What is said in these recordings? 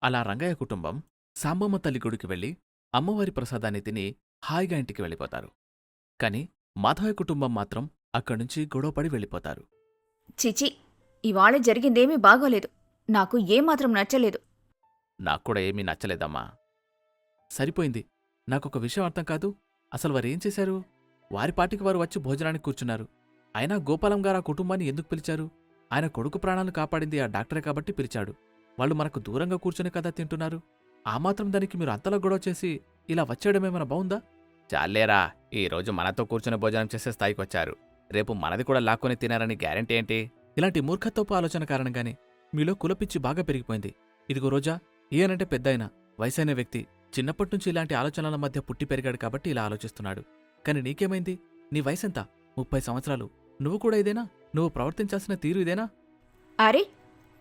అలా రంగయ్య కుటుంబం సాంబమ్మ తల్లి గుడికి వెళ్లి అమ్మవారి ప్రసాదాన్ని తిని హాయిగా ఇంటికి వెళ్ళిపోతారు. కాని మాధవయ్య కుటుంబం మాత్రం అక్కడ్నుంచి గొడవపడి వెళ్ళిపోతారు. చిచి, ఇవాళ జరిగిందేమీ బాగోలేదు. నాకు ఏమాత్రం నచ్చలేదు. నాక్కూడా ఏమీ నచ్చలేదమ్మా. సరిపోయింది. నాకొక విషయం అర్థం కాదు. అసలు వారేం చేశారు? వారి పాటికి వారు వచ్చి భోజనానికి కూర్చున్నారు. అయినా గోపాలం గారు ఆ కుటుంబాన్ని ఎందుకు పిలిచారు? ఆయన కొడుకు ప్రాణాలను కాపాడింది ఆ డాక్టరే కాబట్టి పిలిచాడు. వాళ్ళు మనకు దూరంగా కూర్చుని కదా తింటున్నారు. ఆ మాత్రం దానికి మీరు అంతలా గొడవ చేసి ఇలా వచ్చేయడమేమైనా బావుందా? చాలేరా, ఈరోజు మనతో కూర్చుని భోజనం చేసే స్థాయికొచ్చారు. రేపు మనది కూడా లాక్కొని తినారని గ్యారెంటీ ఏంటి? ఇలాంటి మూర్ఖత్వపు ఆలోచన కారణంగానే మీలో కులపిచ్చి బాగా పెరిగిపోయింది. ఇదిగో రోజా, ఈయనంటే పెద్దాయన, వయసైన వ్యక్తి. చిన్నప్పట్నుంచి ఇలాంటి ఆలోచనల మధ్య పుట్టి పెరిగాడు కాబట్టి ఇలా ఆలోచిస్తున్నాడు. కాని నీకేమైంది? నీ వయసెంత? 30 సంవత్సరాలు. నువ్వు కూడా ఇదేనా? నువ్వు ప్రవర్తించాల్సిన తీరు ఇదేనా? అరే,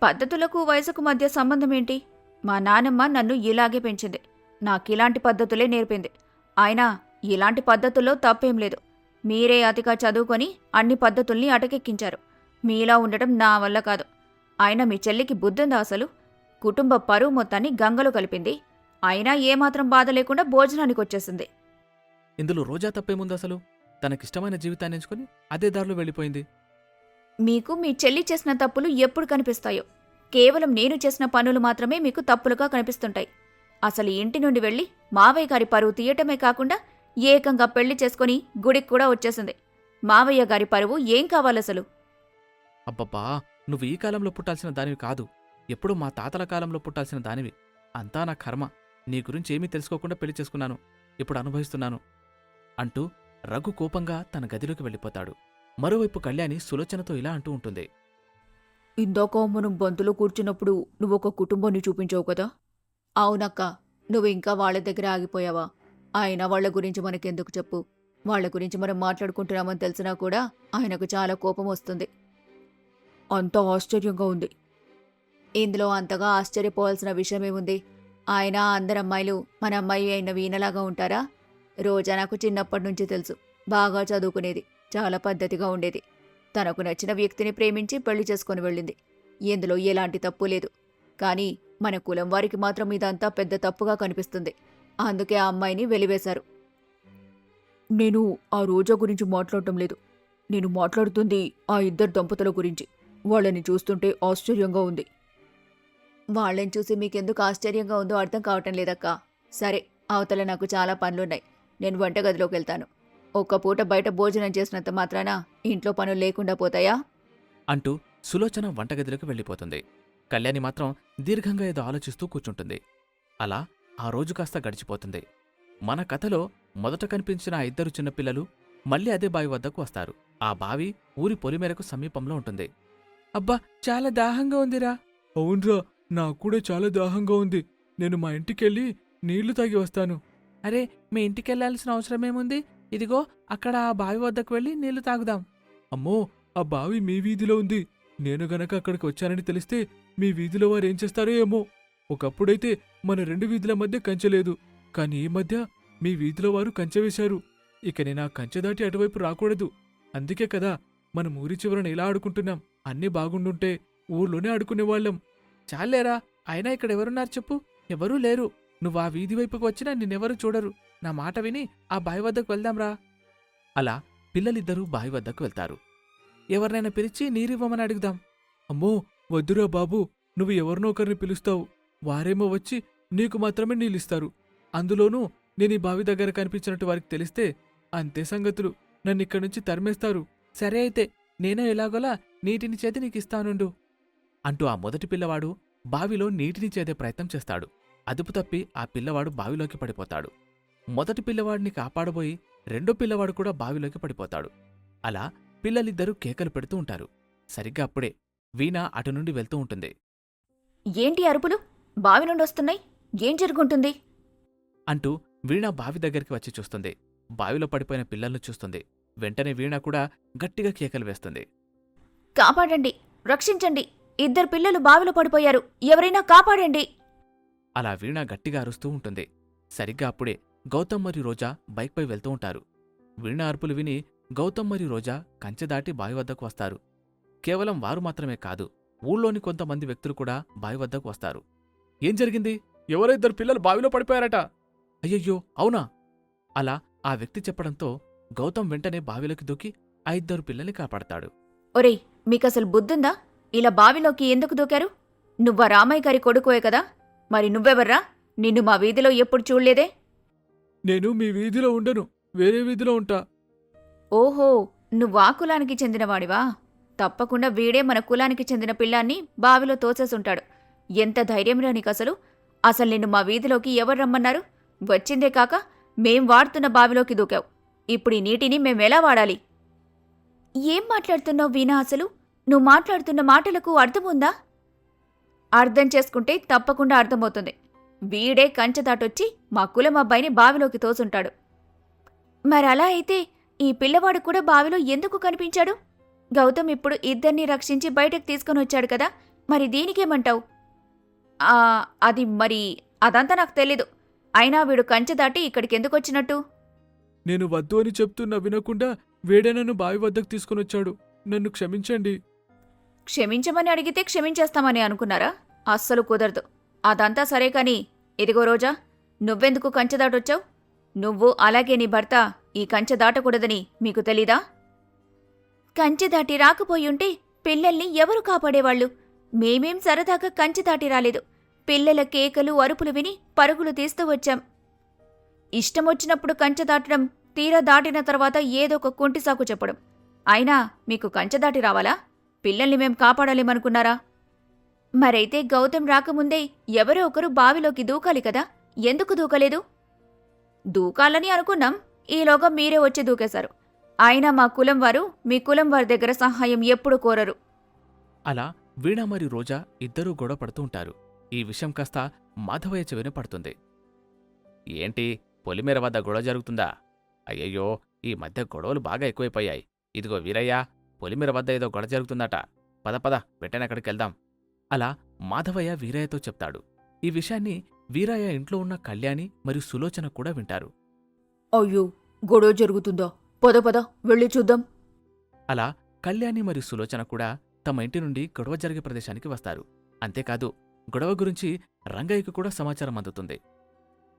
పద్ధతులకు వయసుకు మధ్య సంబంధమేంటి? మా నానమ్మ నన్ను ఇలాగే పెంచింది. నాకిలాంటి పద్ధతులే నేర్పింది. అయినా ఇలాంటి పద్ధతుల్లో తప్పేం లేదు. మీరే అతిగా చదువుకొని అన్ని పద్ధతుల్ని అటకెక్కించారు. మీలా ఉండటం నా వల్ల కాదు. అయినా మీ చెల్లికి బుద్ధుందా అసలు? కుటుంబ పరువు మొత్తాన్ని గంగలో కలిపింది. అయినా ఏమాత్రం బాధ లేకుండా భోజనానికొచ్చేసింది. ఇందులో రోజా తప్పేముంది అసలు? తనకిష్టమైన జీవితాన్ని ఎంచుకుని అదే దారిలో వెళ్ళిపోయింది. మీకు మీ చెల్లి చేసిన తప్పులు ఎప్పుడు కనిపిస్తాయో? కేవలం నేను చేసిన పనులు మాత్రమే మీకు తప్పులుగా కనిపిస్తుంటాయి. అసలు ఇంటి నుండి వెళ్ళి మావయ్య గారి పరువు తీయటమే కాకుండా ఏకంగా పెళ్లి చేసుకుని గుడికి కూడా వచ్చేసింది. మావయ్య గారి పరువు ఏం కావాలసలు? అబ్బబ్బా, నువ్వు ఈ కాలంలో పుట్టాల్సిన దానివి కాదు. ఎప్పుడూ మా తాతల కాలంలో పుట్టాల్సిన దానివి. అంతా నా కర్మ. నీ గురించి ఏమీ తెలుసుకోకుండా పెళ్లి చేసుకున్నాను. ఇప్పుడు అనుభవిస్తున్నాను అంటూ రఘు కోపంగా తన గదిలోకి వెళ్ళిపోతాడు. మరోవైపు కళ్యాణి సులోచనతో ఇలా అంటూ ఉంటుంది. ఇందాక మనం బంతులో కూర్చున్నప్పుడు నువ్వొక కుటుంబాన్ని చూపించావు కదా? అవునక్క, నువ్వు ఇంకా వాళ్ళ దగ్గర ఆగిపోయావా? అయినా వాళ్ల గురించి మనకెందుకు చెప్పు. వాళ్ల గురించి మనం మాట్లాడుకుంటున్నామని తెలిసినా కూడా ఆయనకు చాలా కోపం వస్తుంది. అంత ఆశ్చర్యంగా ఉంది. ఇందులో అంతగా ఆశ్చర్యపోవాల్సిన విషయమేముంది? ఆయన అందరమ్మాయిలు మన అమ్మాయి అయిన వీణలాగా ఉంటారా? రోజా నాకు చిన్నప్పటి నుంచి తెలుసు. బాగా చదువుకునేది, చాలా పద్ధతిగా ఉండేది. తనకు నచ్చిన వ్యక్తిని ప్రేమించి పెళ్లి చేసుకుని వెళ్ళింది. ఇందులో ఎలాంటి తప్పు లేదు. కానీ మన కులం వారికి మాత్రం ఇదంతా పెద్ద తప్పుగా కనిపిస్తుంది. అందుకే ఆ అమ్మాయిని వెలివేశారు. నేను ఆ రోజా గురించి మాట్లాడటం లేదు. నేను మాట్లాడుతుంది ఆ ఇద్దరు దంపతుల గురించి. వాళ్ళని చూస్తుంటే ఆశ్చర్యంగా ఉంది. వాళ్ళని చూసి మీకెందుకు ఆశ్చర్యంగా ఉందో అర్థం కావటం లేదక్కా. సరే, అవతల నాకు చాలా పనులున్నాయి. నేను వంటగదిలోకి వెళ్తాను. ఒక్క పూట బయట భోజనం చేసినంత మాత్రాన ఇంట్లో పనులు లేకుండా పోతాయా? అంటూ సులోచన వంటగదిలోకి వెళ్ళిపోతుంది. కళ్యాణి మాత్రం దీర్ఘంగా ఏదో ఆలోచిస్తూ కూర్చుంటుంది. అలా ఆ రోజు కాస్త గడిచిపోతుంది. మన కథలో మొదట కనిపించిన ఆ ఇద్దరు చిన్నపిల్లలు మళ్ళీ అదే బావి వద్దకు వస్తారు. ఆ బావి ఊరి పొలిమేరకు సమీపంలో ఉంటుంది. అబ్బా, చాలా దాహంగా ఉందిరా. అవునరా, నాక్కూడా చాలా దాహంగా ఉంది. నేను మా ఇంటికెళ్ళి నీళ్లు తాగి వస్తాను. అరే, మీ ఇంటికెళ్లాల్సిన అవసరమేముంది? ఇదిగో అక్కడ ఆ బావి వద్దకు వెళ్ళి నీళ్లు తాగుదాం. అమ్మో, ఆ బావి మీ వీధిలో ఉంది. నేను గనక అక్కడికి వచ్చానని తెలిస్తే మీ వీధిలో వారేం చేస్తారో ఏమో. ఒకప్పుడైతే మన 2 వీధుల మధ్య కంచె లేదు. కాని ఈ మధ్య మీ వీధిలో వారు కంచె వేశారు. ఇక నేను ఆ కంచె దాటి అటువైపు రాకూడదు. అందుకే కదా మనం ఊరి చివరన ఇలా ఆడుకుంటున్నాం. అన్నీ బాగుండుంటే ఊర్లోనే ఆడుకునేవాళ్ళం. చాలేరా, అయినా ఇక్కడెవరున్నారు చెప్పు? ఎవరూ లేరు. నువ్వు ఆ వీధి వైపుకు వచ్చినా నిన్నెవరూ చూడరు. నా మాట విని ఆ బావి వద్దకు వెళ్దాంరా. అలా పిల్లలిద్దరూ బావి వద్దకు వెళ్తారు. ఎవరినైనా పిలిచి నీరివ్వమని అడుగుదాం. అమ్మో, వద్దురా బాబు, నువ్వు ఎవరినో ఒకరిని పిలుస్తావు. వారేమో వచ్చి నీకు మాత్రమే నీళ్ళిస్తారు. అందులోనూ నేను ఈ బావి దగ్గర కనిపించినట్టు వారికి తెలిస్తే అంతే సంగతులు. నన్నిక్కడి నుంచి తరిమేస్తారు. సరే అయితే, నేనే ఎలాగోలా నీటిని చేతి నీకిస్తానుండు అంటూ ఆ మొదటి పిల్లవాడు బావిలో నీటిని చేదే ప్రయత్నం చేస్తాడు. అదుపు తప్పి ఆ పిల్లవాడు బావిలోకి పడిపోతాడు. మొదటి పిల్లవాడిని కాపాడబోయి రెండో పిల్లవాడు కూడా బావిలోకి పడిపోతాడు. అలా పిల్లలిద్దరూ కేకలు పెడుతూ ఉంటారు. సరిగ్గా అప్పుడే వీణ అటు నుండి వెళ్తూ ఉంటుంది. ఏంటి అరుపులు? బావి నుండి వస్తున్నాయి. ఏం జరుగుంటుంది? అంటూ వీణ బావి దగ్గరికి వచ్చి చూస్తుంది. బావిలో పడిపోయిన పిల్లల్ని చూస్తుంది. వెంటనే వీణ కూడా గట్టిగా కేకలు వేస్తుంది. కాపాడండి, రక్షించండి, ఇద్దరు పిల్లలు బావిలో పడిపోయారు, ఎవరైనా కాపాడండి. అలా వీణ గట్టిగా అరుస్తూ ఉంటుంది. సరిగ్గా అప్పుడే గౌతమ్ మరియు రోజా బైక్పై వెళ్తూ ఉంటారు. వీణ అరుపులు విని గౌతమ్ మరియు రోజా కంచె దాటి బావి వద్దకు వస్తారు. కేవలం వారు మాత్రమే కాదు, ఊళ్ళోని కొంతమంది వ్యక్తులు కూడా బావి వద్దకు వస్తారు. ఏం జరిగింది? ఎవరో ఇద్దరు పిల్లలు బావిలో పడిపోయారట. అయ్యయ్యో, అవునా? అలా ఆ వ్యక్తి చెప్పడంతో గౌతమ్ వెంటనే బావిలోకి దూకి ఆ ఇద్దరు పిల్లల్ని కాపాడతాడు. ఒరేయ్, మీకసలు బుద్ధుందా? ఇలా బావిలోకి ఎందుకు దూకారు? నువ్వా రామయ్య గారి కొడుకువే కదా? మరి నువ్వెవర్రా? నిన్ను మా వీధిలో ఎప్పుడు చూడలేదే? నేను మీ వీధిలో ఉండను, వేరే వీధిలో ఉంటా. ఓహో, నువ్వా కులానికి చెందినవాడివా? తప్పకుండా వీడే మన కులానికి చెందిన పిల్లాన్ని బావిలో తోసేసుంటాడు. ఎంత ధైర్యంరా నీకసలు? అసలు నిన్ను మా వీధిలోకి ఎవరు రమ్మన్నారు? వచ్చిందే కాక మేం వాడుతున్న బావిలోకి దూకావు. ఇప్పుడు ఈ నీటిని మేమెలా వాడాలి? ఏం మాట్లాడుతున్నావు వీణా? అసలు నువ్వు మాట్లాడుతున్న మాటలకు అర్థముందా? అర్థం చేసుకుంటే తప్పకుండా అర్థమవుతుంది. వీడే కంచె దాటొచ్చి మా కులం అబ్బాయిని బావిలోకి తోసుంటాడు. మరలా అయితే ఈ పిల్లవాడు కూడా బావిలో ఎందుకు కనిపించాడు? గౌతమ్ ఇప్పుడు ఇద్దరినీ రక్షించి బయటకు తీసుకొని వచ్చాడు కదా, మరి దీనికేమంటావు? అది మరి అదంతా నాకు తెలీదు. అయినా వీడు కంచె దాటి ఇక్కడికెందుకొచ్చినట్టు? నేను వద్దు అని చెప్తున్నా వినకుండా వేడే నన్ను బావి వద్దకు తీసుకునొచ్చాడు. నన్ను క్షమించండి. క్షమించమని అడిగితే క్షమించేస్తామని అనుకున్నారా? అస్సలు కుదరదు. అదంతా సరే కాని, ఇదిగో రోజా, నువ్వెందుకు కంచె దాటొచ్చావు? నువ్వు అలాగే నీ భర్త ఈ కంచె దాటకూడదని మీకు తెలీదా? కంచె దాటి రాకపోయుంటే పిల్లల్ని ఎవరు కాపాడేవాళ్లు? మేమేం సరదాగా కంచె దాటి రాలేదు. పిల్లల కేకలు అరుపులు విని పరుగులు తీస్తూ వచ్చాం. ఇష్టమొచ్చినప్పుడు కంచె దాటడం, తీరా దాటిన తర్వాత ఏదో ఒక కుంటిసాకు చెప్పడం. అయినా మీకు కంచె దాటి రావాలా? పిల్లల్ని మేం కాపాడలేమనుకున్నారా? మరైతే గౌతమ్ రాకముందే ఎవరో ఒకరు బావిలోకి దూకాలి కదా, ఎందుకు దూకలేదు? దూకాలని అనుకున్నాం, ఈలోగా మీరే వచ్చి దూకేశారు. అయినా మా కులం వారు మీ కులం వారి దగ్గర సహాయం ఎప్పుడు కోరరు. అలా వీణ మరియు రోజా ఇద్దరూ గొడవ పడుతూ ఉంటారు. ఈ విషయం కాస్త మాధవయ్య చెవిన పడుతుంది. ఏంటి, పొలిమేర వద్ద గొడవ జరుగుతుందా? అయ్యయ్యో, ఈ మధ్య గొడవలు బాగా ఎక్కువైపోయాయి. ఇదిగో వీరయ్య, పొలిమేర వద్ద ఏదో గొడవ జరుగుతుందట. పద పద, వెంటనే అక్కడికి వెళ్దాం. అలా మాధవయ్య వీరయ్యతో చెప్తాడు. ఈ విషయాన్ని వీరయ్య ఇంట్లో ఉన్న కళ్యాణి మరియు సులోచన కూడా వింటారు. అయ్యో, గొడవ జరుగుతుందా? పద పద, వెళ్ళి చూద్దాం. అలా కళ్యాణి మరియు సులోచన కూడా తమ ఇంటి నుండి గొడవ జరిగే ప్రదేశానికి వస్తారు. అంతేకాదు, గొడవ గురించి రంగయ్యకు కూడా సమాచారం అందుతుంది.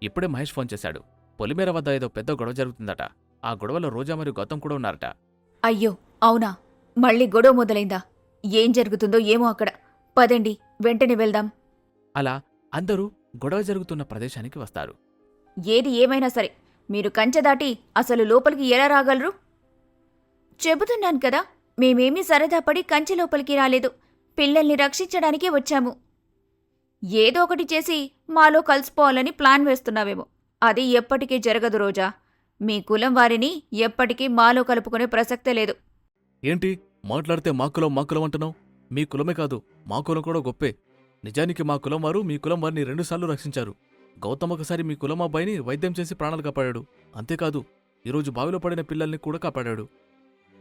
ఇప్పుడే మహేష్ ఫోన్ చేశాడు. పొలిమేర వద్ద ఏదో పెద్ద గొడవ జరుగుతుందట. ఆ గొడవలో రోజా మరియు గౌతమ్ కూడా ఉన్నారట. అయ్యో, అవునా? మళ్ళీ గొడవ మొదలైందా? ఏం జరుగుతుందో ఏమో అక్కడ. పదండి, వెంటనే వెళ్దాం. అలా అందరూ గొడవ జరుగుతున్న ప్రదేశానికి వస్తారు. ఏది ఏమైనా సరే, మీరు కంచె దాటి అసలు లోపలికి ఎలా రాగలరు? చెబుతున్నాను కదా, మేమేమీ సరదాపడి కంచె లోపలికి రాలేదు. పిల్లల్ని రక్షించడానికే వచ్చాము. ఏదో ఒకటి చేసి మాలో కలిసిపోవాలని ప్లాన్ వేస్తున్నావేమో. అది ఎప్పటికీ జరగదు రోజా. మీ కులం వారిని ఎప్పటికీ మాలో కలుపుకునే ప్రసక్తే లేదు. ఏంటి మాట్లాడితే మా కులం అంటున్నావు? మీ కులమే కాదు, మా కులం కూడా గొప్పే. నిజానికి మా కులం వారు మీ కులం వారిని 2 సార్లు రక్షించారు. గౌతమ్ ఒకసారి మీ కులం అబ్బాయిని వైద్యం చేసి ప్రాణాలు కాపాడాడు. అంతేకాదు, ఈరోజు బావిలో పడిన పిల్లల్ని కూడా కాపాడాడు.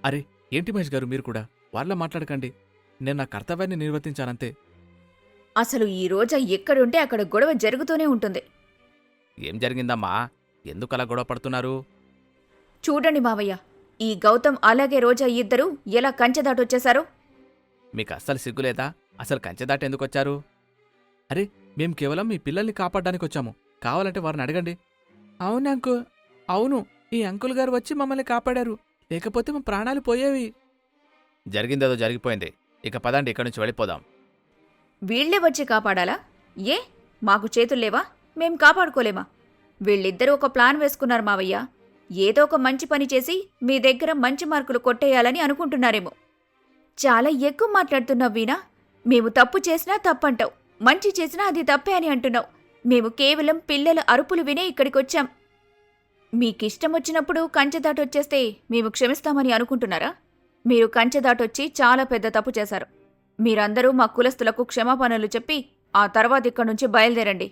అరే, ఏంటి మహేష్ గారు, మీరు కూడా వాళ్ళ మాట్లాడకండి. నేను నా కర్తవ్యాన్ని నిర్వర్తించానంతే. అసలు ఈ రోజా ఎక్కడుంటే అక్కడ గొడవ జరుగుతూనే ఉంటుంది. ఏం జరిగిందమ్మా? ఎందుకలా గొడవ పడుతున్నారు? చూడండి మావయ్య, ఈ గౌతమ్ అలాగే రోజా ఇద్దరూ ఎలా కంచె దాటొచ్చేశారో. మీకు అస్సలు సిగ్గులేదా? అసలు కంచె దాటి ఎందుకొచ్చారు? అరే, మేం కేవలం మీ పిల్లల్ని కాపాడ్డానికొచ్చాము. కావాలంటే వారిని అడగండి. అవును, ఈ అంకుల్ గారు వచ్చి మమ్మల్ని కాపాడారు. లేకపోతే మా ప్రాణాలు పోయేవి. జరిగిందేదో జరిగిపోయింది. ఇక పదండి, ఇక్కడి నుంచి వెళ్ళిపోదాం. వీళ్లే వచ్చి కాపాడాలా? ఏ, మాకు చేతుల్లేవా? మేం కాపాడుకోలేమా? వీళ్ళిద్దరూ ఒక ప్లాన్ వేసుకున్నారు మావయ్య. ఏదో ఒక మంచి పని చేసి మీ దగ్గర మంచి మార్కులు కొట్టేయాలని అనుకుంటున్నారేమో. చాలా ఎక్కువ మాట్లాడుతున్నావు వీణా. మేము తప్పు చేసినా తప్పంటావు, మంచి చేసినా అది తప్పే అని అంటున్నావు. మేము కేవలం పిల్లల అరుపులు వినే ఇక్కడికొచ్చాం. మీకిష్టమొచ్చినప్పుడు కంచె దాటొచ్చేస్తే మేము క్షమిస్తామని అనుకుంటున్నారా? మీరు కంచె దాటొచ్చి చాలా పెద్ద తప్పు చేశారు. మీరందరూ మా కులస్తులకు క్షమాపణలు చెప్పి ఆ తర్వాత ఇక్కడి నుంచి బయలుదేరండి.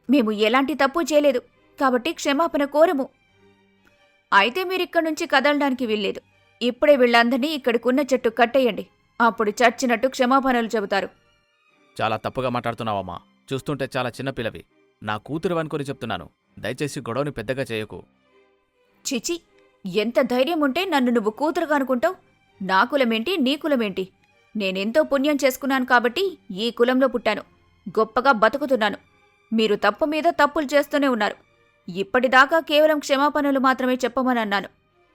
మేము ఎలాంటి తప్పు చేయలేదు కాబట్టి క్షమాపణ కోరము. అయితే మీరిక్కడి నుంచి కదలడానికి వీల్లేదు. ఇప్పుడే వీళ్ళందరినీ ఇక్కడికున్న చెట్టు కట్టేయండి. అప్పుడు చచ్చినట్టు క్షమాపణలు చెబుతారు. చాలా తప్పుగా మాట్లాడుతున్నావమ్మా. చూస్తుంటే చాలా చిన్నపిల్లవి. నా కూతురు అనుకొని చెప్తున్నాను. దయచేసి గొడవని పెద్దగా చేయకు. చిచి, ఎంత ధైర్యం ఉంటే నన్ను నువ్వు కూతురుగా అనుకుంటావు? నా కులమేంటి, నీ కులమేంటి? నేనెంతో పుణ్యం చేసుకున్నాను కాబట్టి ఈ కులంలో పుట్టాను. గొప్పగా బతుకుతున్నాను. మీరు తప్పు మీద తప్పులు చేస్తూనే ఉన్నారు. ఇప్పటిదాకా కేవలం క్షమాపణలు మాత్రమే చెప్పమనన్నాను.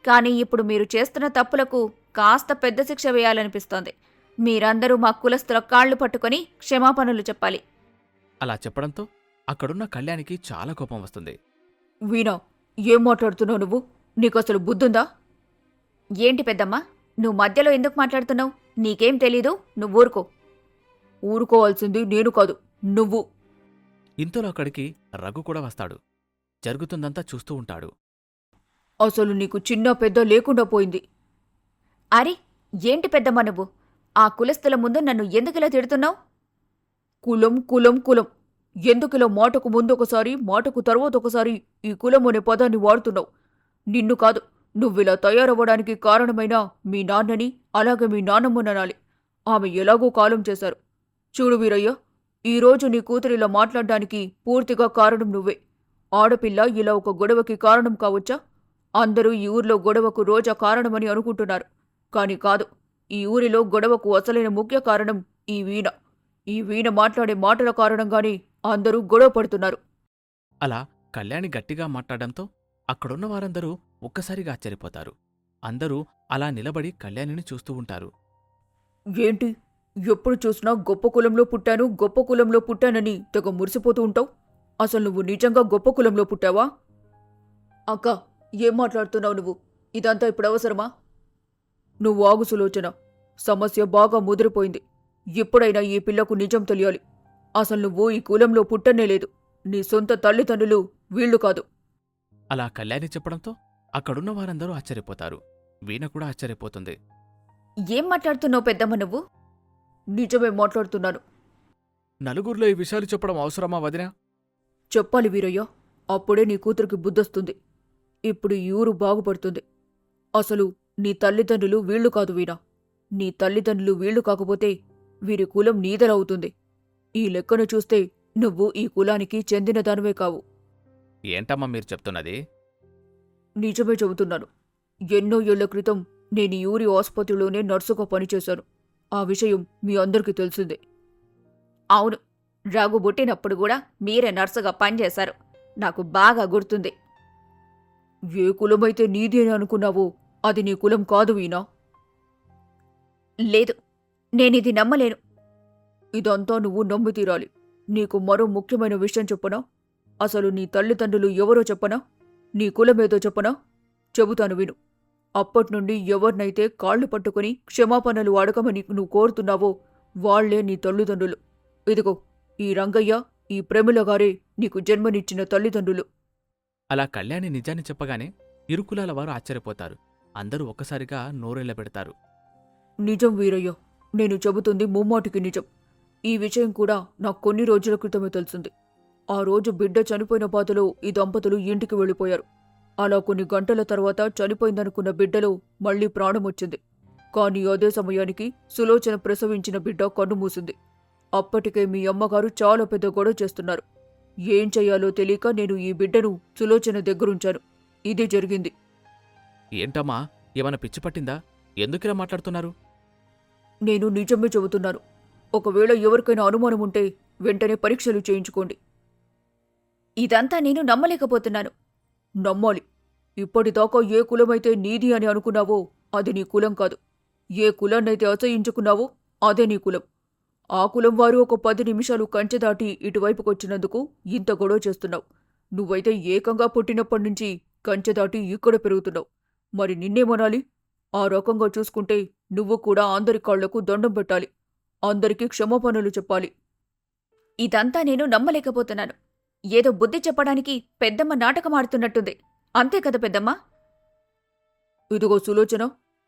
కానీ ఇప్పుడు మీరు చేస్తున్న తప్పులకు కాస్త పెద్ద శిక్ష వేయాలనిపిస్తోంది. మీరందరూ మా కులస్తుల కాళ్ళు పట్టుకొని క్షమాపణలు చెప్పాలి. అలా చెప్పడంతో అక్కడున్న కళ్యాణికి చాలా కోపం వస్తుంది. వీణా, ఏం మాట్లాడుతున్నావు నువ్వు? నీకసలు బుద్ధుందా? ఏంటి పెద్దమ్మా, నువ్వు మధ్యలో ఎందుకు మాట్లాడుతున్నావు? నీకేం తెలీదు, నువ్వు ఊరుకో. ఊరుకోవాల్సింది నేను కాదు, నువ్వు. ఇంతలో అక్కడికి రఘు కూడా వస్తాడు. జరుగుతుందంతా చూస్తూ ఉంటాడు. అసలు నీకు చిన్న పెద్ద లేకుండా పోయింది. అరే, ఏంటి పెద్దమ్మా నువ్వు? ఆ కులస్తుల ముందు నన్ను ఎందుకిలా తిడుతున్నావు? కులం కులం కులం ఎందుకిలా మాటకు ముందొకసారి మాటకు తర్వాత ఒకసారి ఈ కులం అనే పదాన్ని వాడుతున్నావు? నిన్ను కాదు, నువ్విలా తయారవ్వడానికి కారణమైన మీ నాన్నని, అలాగే మీ నాన్నమ్మననాలి. ఆమె ఎలాగో కాలం చేశారు. చూడు వీరయ్య, ఈరోజు నీ కూతురిలా మాట్లాడడానికి పూర్తిగా కారణం నువ్వే. ఆడపిల్ల ఇలా ఒక గొడవకి కారణం కావచ్చా? అందరూ ఈ ఊర్లో గొడవకు రోజా కారణమని అనుకుంటున్నారు. కాని కాదు, ఈ ఊరిలో గొడవకు అసలైన ముఖ్య కారణం ఈ వీణ. ఈ వీణ మాట్లాడే మాటల కారణంగానే అందరూ గొడవ పడుతున్నారు. అలా కళ్యాణి గట్టిగా మాట్లాడడంతో అక్కడున్న వారందరూ ఒక్కసారిగా ఆశ్చర్యపోతారు. అందరూ అలా నిలబడి కళ్యాణిని చూస్తూ ఉంటారు. ఏంటి, ఎప్పుడు చూసినా గొప్ప కులంలో పుట్టాను, గొప్ప కులంలో పుట్టానని తెగ మురిసిపోతూ ఉంటావు. అసలు నువ్వు నిజంగా గొప్ప కులంలో పుట్టావా? అక్క, ఏం మాట్లాడుతున్నావు నువ్వు? ఇదంతా ఇప్పుడు అవసరమా? నువ్వు ఆగు సులోచన, సమస్య బాగా ముదిరిపోయింది. ఎప్పుడైనా ఈ పిల్లకు నిజం తెలియాలి. అసలు నువ్వు ఈ కులంలో పుట్టనే లేదు. నీ సొంత తల్లిదండ్రులు వీళ్లు కాదు. అలా కళ్యాణి చెప్పడంతో అక్కడున్న వారందరూ ఆశ్చర్యపోతారు. వీణ కూడా ఆశ్చర్యపోతుంది. ఏం మాట్లాడుతున్నావు పెద్దమ్మ నువ్వు? నిజమే మాట్లాడుతున్నాను. నలుగురిలో ఈ విషయాలు చెప్పడం అవసరమా వదినా? చెప్పాలి వీరయ్య, అప్పుడే నీ కూతురికి బుద్ధొస్తుంది. ఇప్పుడు ఈ ఊరు బాగుపడుతుంది. అసలు నీ తల్లిదండ్రులు వీళ్లు కాదు వీణా. నీ తల్లిదండ్రులు వీళ్లు కాకపోతే వీరి కులం నీదలవుతుంది. ఈ లెక్కను చూస్తే నువ్వు ఈ కులానికి చెందినదానివే కావు. ఏంటమ్మా మీరు చెప్తున్నది? నిజమే చెబుతున్నాను. ఎన్నో ఏళ్ల క్రితం నేను ఈ ఊరి ఆసుపత్రిలోనే నర్సుగా పనిచేశాను. ఆ విషయం మీ అందరికీ తెలిసిందే. అవును, రఘు పుట్టినప్పుడు కూడా మీరే నర్సుగా పనిచేశారు. నాకు బాగా గుర్తుంది. ఏ కులమైతే నీది అని అనుకున్నావో అది నీ కులం కాదు వీణా. లేదు, నేనిది నమ్మలేను. ఇదంతా నువ్వు నమ్మి తీరాలి. నీకు మరో ముఖ్యమైన విషయం చెప్పనా? అసలు నీ తల్లిదండ్రులు ఎవరో చెప్పనా? నీ కులమేదో చెప్పనా? చెబుతాను విను. అప్పట్నుండి ఎవరినైతే కాళ్లు పట్టుకుని క్షమాపణలు అడగమని నువ్వు కోరుతున్నావో వాళ్లే నీ తల్లిదండ్రులు. ఇదిగో, ఈ రంగయ్య, ఈ ప్రమిళగారే నీకు జన్మనిచ్చిన తల్లిదండ్రులు. అలా కళ్యాణి నిజాన్ని చెప్పగానే ఇరుకులాల వారు ఆశ్చర్యపోతారు. అందరూ ఒక్కసారిగా నోరెళ్లబెడతారు. నిజం వీరయ్య, నేను చెబుతుంది ముమ్మాటికి నిజం. ఈ విషయం కూడా నాకు కొన్ని రోజుల క్రితమే తెలిసింది. ఆ రోజు బిడ్డ చనిపోయిన బాధలో ఈ దంపతులు ఇంటికి వెళ్ళిపోయారు. అలా కొన్ని గంటల తర్వాత చనిపోయిందనుకున్న బిడ్డలో మళ్లీ ప్రాణం వచ్చింది. కానీ అదే సమయానికి సులోచన ప్రసవించిన బిడ్డ కన్నుమూసింది. అప్పటికే మీ అమ్మగారు చాలా పెద్ద గొడవ చేస్తున్నారు. ఏం చెయ్యాలో తెలియక నేను ఈ బిడ్డను సులోచన దగ్గరుంచాను. ఇదే జరిగింది. ఏంటమ్మా, ఏమైనా పిచ్చి పట్టిందా? ఎందుకిలా మాట్లాడుతున్నారు? నేను నిజమే చెబుతున్నాను. ఒకవేళ ఎవరికైనా అనుమానం ఉంటే వెంటనే పరీక్షలు చేయించుకోండి. ఇదంతా నేను నమ్మలేకపోతున్నాను. నమ్మాలి. ఇప్పటిదాకా ఏ కులమైతే నీది అని అనుకున్నావో అది నీ కులం కాదు. ఏ కులాన్నైతే అసహించుకున్నావో అదే నీ కులం. ఆ కులం వారు ఒక 10 నిమిషాలు కంచె దాటి ఇటువైపుకొచ్చినందుకు ఇంత గొడవ చేస్తున్నావు. నువ్వైతే ఏకంగా పుట్టినప్పటినుంచి కంచె దాటి ఇక్కడ పెరుగుతున్నావు. మరి నిన్నేమనాలి? ఆ రకంగా చూసుకుంటే నువ్వు కూడా అందరి కాళ్లకు దండం పెట్టాలి. అందరికీ క్షమాపణలు చెప్పాలి. ఇదంతా నేను నమ్మలేకపోతున్నాను. ఏదో బుద్ధి చెప్పడానికి పెద్దమ్మ నాటకమాడుతున్నట్టుంది. అంతే కదా పెద్దమ్మా? ఇదిగో సులోచన,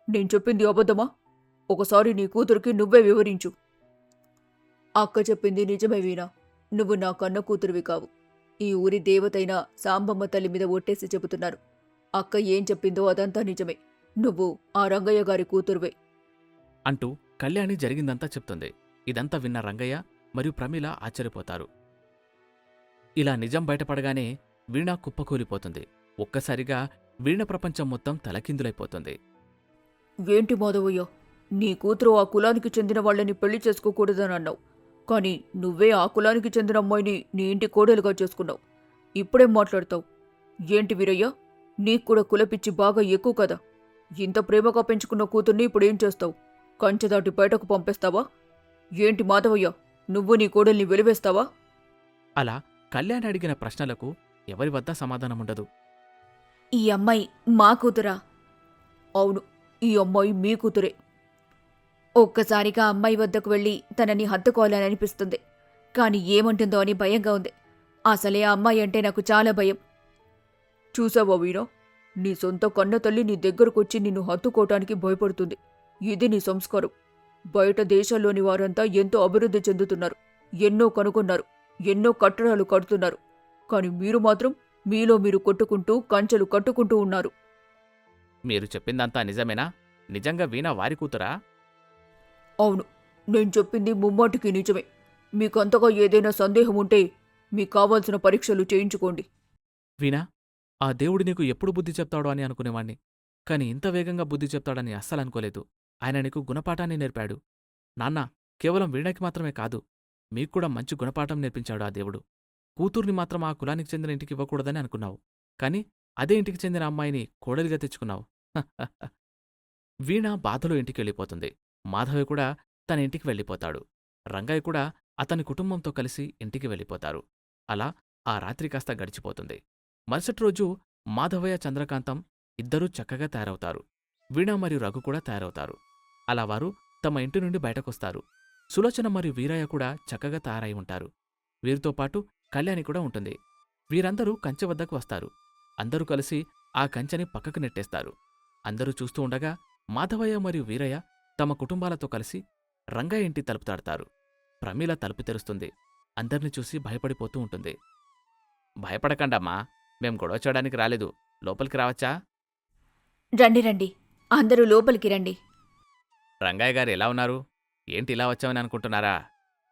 నేను చెప్పింది అబద్ధమా? ఒకసారి నీ కూతురికి నువ్వే వివరించు. అక్క చెప్పింది నిజమే వీణా. నువ్వు నా కన్న కూతురివి కావు. ఈ ఊరి దేవతైన సాంబమ్మ తల్లి మీద ఒట్టేసి చెబుతున్నాను. అక్క ఏం చెప్పిందో అదంతా నిజమే. నువ్వు ఆ రంగయ్య గారి కూతురువే అంటూ కళ్యాణి జరిగిందంతా చెప్తుంది. ఇదంతా విన్న రంగయ్య మరియు ప్రమీల ఆశ్చర్యపోతారు. ఇలా నిజం బయటపడగానే వీణ కుప్పకూలిపోతుంది. ఒక్కసారిగా వీణ ప్రపంచం మొత్తం తలకిందులైపోతుంది. ఏంటి మాధవయ్య, నీ కూతురు ఆ కులానికి చెందిన వాళ్ళని పెళ్లి చేసుకోకూడదని అన్నావు. కానీ నువ్వే ఆ కులానికి చెందిన అమ్మాయిని నీ ఇంటి కోడలుగా చేసుకున్నావు. ఇప్పుడేం మాట్లాడతావు? ఏంటి వీరయ్య, నీకు కూడా కులపిచ్చి బాగా ఎక్కువ కదా. ఇంత ప్రేమగా పెంచుకున్న కూతుర్ని ఇప్పుడేం చేస్తావు? కంచె దాటి బయటకు పంపేస్తావా? ఏంటి మాధవయ్య, నువ్వు నీ కోడల్ని వెలివేస్తావా? అలా కళ్యాణి అడిగిన ప్రశ్నలకు ఎవరి వద్ద సమాధానముండదు. ఈ అమ్మాయి మా కూతురా? అవును, ఈ అమ్మాయి మీ కూతురే. ఒక్కసారిగా అమ్మాయి వద్దకు వెళ్ళి తనని హత్తుకోవాలని అనిపిస్తుంది. కాని ఏమంటుందో అని భయంగా ఉంది. అసలే ఆ అమ్మాయి అంటే నాకు చాలా భయం. చూసావా వీరా, నీ సొంత కన్న తల్లి నీ దగ్గరకొచ్చి నిన్ను హత్తుకోవటానికి భయపడుతుంది. ఇది నీ సంస్కారం. బయట దేశాల్లోని వారంతా ఎంతో అభివృద్ధి చెందుతున్నారు, ఎన్నో కనుగొన్నారు, ఎన్నో కట్టడాలు కడుతున్నారు. కాని మీరు మాత్రం మీలో మీరు కొట్టుకుంటూ కంచెలు కట్టుకుంటూ ఉన్నారు. మీరు చెప్పిందంతా నిజమేనా? నిజంగా వీణ వారి కూతురా? అవును, నేను చెప్పింది ముమ్మాటికి నిజమే. మీకంతగా ఏదైనా సందేహం ఉంటే మీకు కావాల్సిన పరీక్షలు చేయించుకోండి. వీణా, ఆ దేవుడు నీకు ఎప్పుడు బుద్ధి చెప్తాడో అని అనుకునేవాణ్ణి. కాని ఇంత వేగంగా బుద్ధి చెప్తాడని అస్సలనుకోలేదు. ఆయన నీకు గుణపాఠాన్ని నేర్పాడు. నాన్నా, కేవలం వీణకి మాత్రమే కాదు, మీక్కూడా మంచి గుణపాఠం నేర్పించాడు ఆ దేవుడు. కూతుర్ని మాత్రం ఆ కులానికి చెందిన ఇంటికి ఇవ్వకూడదని అనుకున్నావు. కాని అదే ఇంటికి చెందిన అమ్మాయిని కోడలిగా తెచ్చుకున్నావు. వీణ బాధలో ఇంటికెళ్ళిపోతుంది. మాధవి కూడా తన ఇంటికి వెళ్ళిపోతాడు. రంగయ్య కూడా అతని కుటుంబంతో కలిసి ఇంటికి వెళ్ళిపోతారు. అలా ఆ రాత్రి కాస్త గడిచిపోతుంది. మరుసటి రోజు మాధవయ్య, చంద్రకాంతం ఇద్దరూ చక్కగా తయారవుతారు. వీణ మరియు రఘు కూడా తయారవుతారు. అలా వారు తమ ఇంటి నుండి బయటకొస్తారు. సులోచన మరియు వీరయ్య కూడా చక్కగా తయారై ఉంటారు. వీరితో పాటు కళ్యాణి కూడా ఉంటుంది. వీరందరూ కంచె వద్దకు వస్తారు. అందరూ కలిసి ఆ కంచెని పక్కకు నెట్టేస్తారు. అందరూ చూస్తూ ఉండగా మాధవయ్య మరియు వీరయ్య తమ కుటుంబాలతో కలిసి రంగయ్య ఇంటి తలుపు తడతారు. ప్రమీల తలుపు తెరుస్తుంది. అందర్నీ చూసి భయపడిపోతూ ఉంటుంది. భయపడకండమ్మా, మేం గొడవ చేయడానికి రాలేదు. లోపలికి రావచ్చా? రండి రండి, అందరూ లోపలికి రండి. రంగయ్య గారు ఎలా ఉన్నారు? ఏంటి ఇలా వచ్చామని అనుకుంటున్నారా?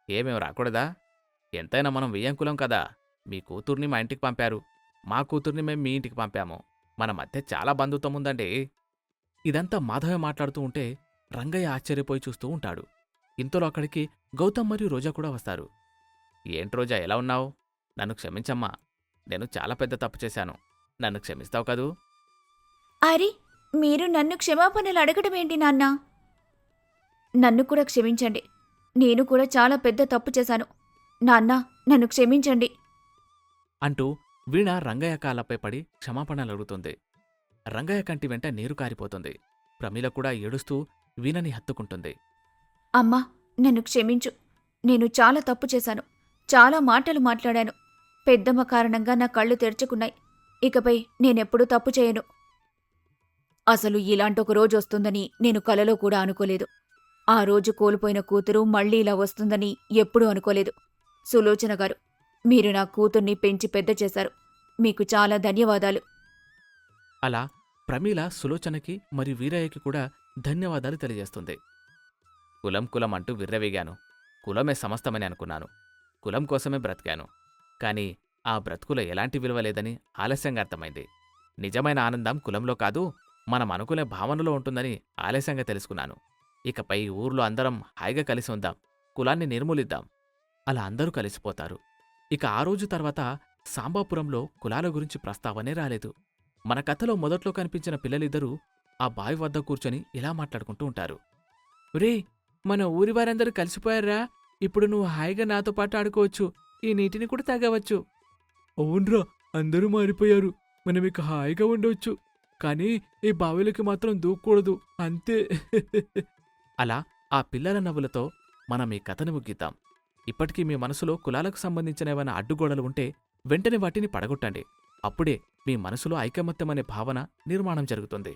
ఏమేం రాకూడదా? ఎంతైనా మనం వియ్యంకులం కదా. మీ కూతుర్ని మా ఇంటికి పంపారు, మా కూతుర్ని మేం మీ ఇంటికి పంపాము. మన మధ్య చాలా బంధుత్వం ఉందండి. ఇదంతా మాధవ మాట్లాడుతూ ఉంటే రంగయ్య ఆశ్చర్యపోయి చూస్తూ ఉంటాడు. ఇంతలో అక్కడికి గౌతమ్ మరియు రోజా కూడా వస్తారు. ఏంటి రోజా, ఎలా ఉన్నావు? నన్ను క్షమించమ్మా, నేను చాలా పెద్ద తప్పు చేశాను. నన్ను క్షమిస్తావు కదూ? అరే, మీరు నన్ను క్షమాపణలు అడగటమేంటి నాన్నా? నన్ను కూడా క్షమించండి. నేను కూడా చాలా పెద్ద తప్పు చేశాను. నాన్నా, నన్ను క్షమించండి అంటూ వీణ రంగయ్య కాళ్ళపై పడి క్షమాపణలు అడుగుతుంది. రంగయ్య కంటి వెంట నీరు కారిపోతుంది. ప్రమీల కూడా ఏడుస్తూ వీణని హత్తుకుంటుంది. అమ్మా, నన్ను క్షమించు. నేను చాలా తప్పు చేశాను. చాలా మాటలు మాట్లాడాను. పెద్దమ్మ కారణంగా నా కళ్ళు తెరుచుకున్నాయి. ఇకపై నేనెప్పుడూ తప్పు చేయను. అసలు ఇలాంటొక రోజు వస్తుందని నేను కలలో కూడా అనుకోలేదు. ఆ రోజు కోల్పోయిన కూతురు మళ్ళీ ఇలా వస్తుందని ఎప్పుడూ అనుకోలేదు. సులోచన గారు, మీరు నా కూతుర్ని పెంచి పెద్ద చేశారు. మీకు చాలా ధన్యవాదాలు. అలా ప్రమీల సులోచనకి మరియు వీరయ్యకి కూడా ధన్యవాదాలు తెలియజేస్తుంది. కులం కులం అంటూ విర్రవీగాను. కులమే సమస్తమని అనుకున్నాను. కులం కోసమే బ్రతికాను. కాని ఆ బ్రతుకులో ఎలాంటి విలువ లేదని ఆలస్యంగా అర్థమైంది. నిజమైన ఆనందం కులంలో కాదు, మనం అనుకునే భావనలో ఉంటుందని ఆలస్యంగా తెలుసుకున్నాను. ఇకపై ఊర్లో అందరం హాయిగా కలిసి ఉందాం, కులాన్ని నిర్మూలిద్దాం. అలా అందరూ కలిసిపోతారు. ఇక ఆ రోజు తర్వాత సాంబాపురంలో కులాల గురించి ప్రస్తావనే రాలేదు. మన కథలో మొదట్లో కనిపించిన పిల్లలిద్దరూ ఆ బావి వద్ద కూర్చొని ఇలా మాట్లాడుకుంటూ ఉంటారు. రే, మన ఊరివారందరూ కలిసిపోయారా? ఇప్పుడు నువ్వు హాయిగా నాతో పాటు ఆడుకోవచ్చు. ఈ నీటిని కూడా తాగవచ్చు. అవునరా, అందరూ మారిపోయారు. మనం ఇక హాయిగా ఉండవచ్చు. కానీ ఈ బావిలోకి మాత్రం దూకూడదు, అంతే. అలా ఆ పిల్లల నవ్వులతో మనం ఈ కథను ముగిద్దాం. ఇప్పటికీ మీ మనసులో కులాలకు సంబంధించిన ఏమైనా అడ్డుగోడలు ఉంటే వెంటనే వాటిని పడగొట్టండి. అప్పుడే మీ మనసులో ఐకమత్యమనే భావన నిర్మాణం జరుగుతుంది.